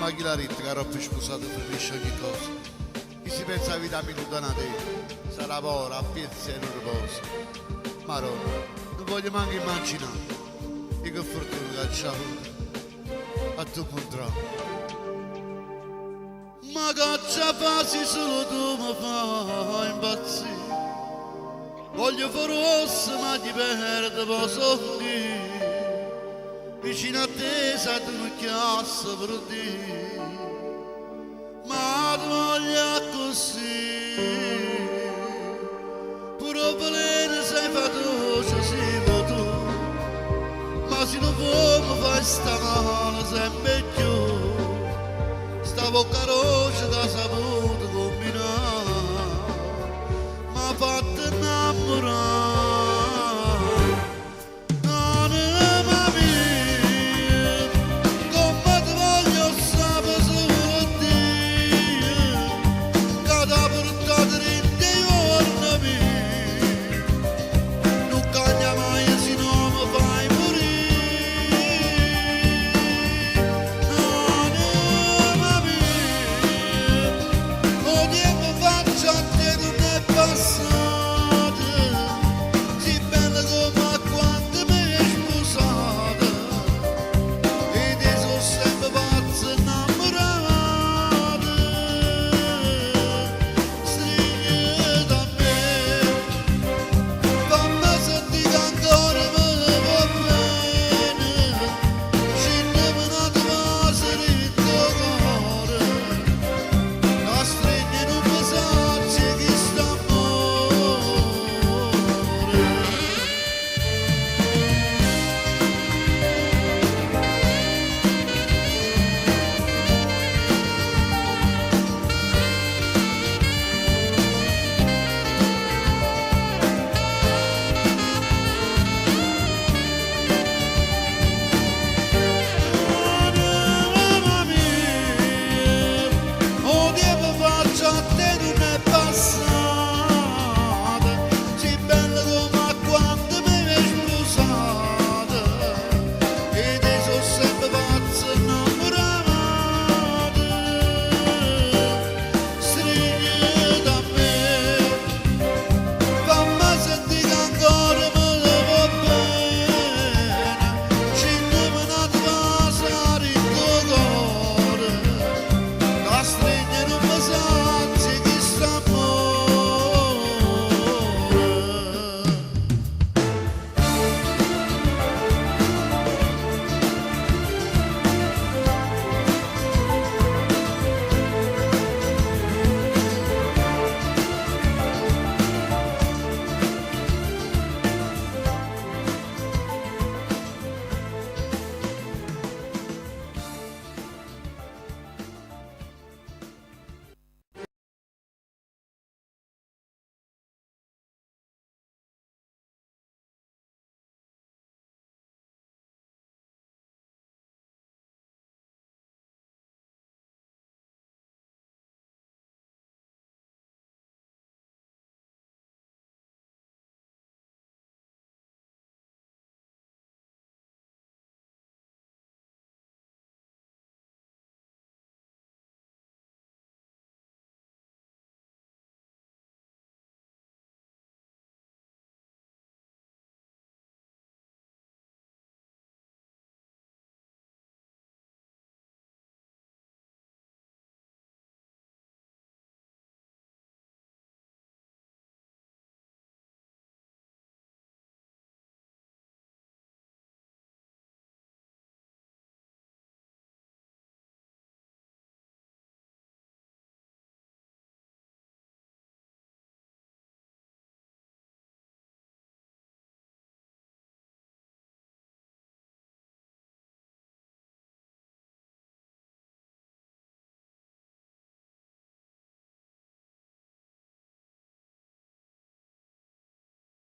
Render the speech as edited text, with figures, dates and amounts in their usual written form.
paghi la retta, che troppo scusato preferisce ogni cosa. Chi si pensa a vita minuta una te, sarà povera, a piezza e non riposa. Maronna, non voglio manco immaginare, e che fortuna che c'ha avuto, a tu contrario. Ma che c'ha fasi solo tu mi fai impazzire. Voglio fare ossa ma ti perdo posso dire. Vicino a te sai tu non chiassa per dire. Ma ti voglio così. Pure veleno sei fatocia sei tu. Ma se non vuoi mi fai sta mano sempre più. Sta bocca rossa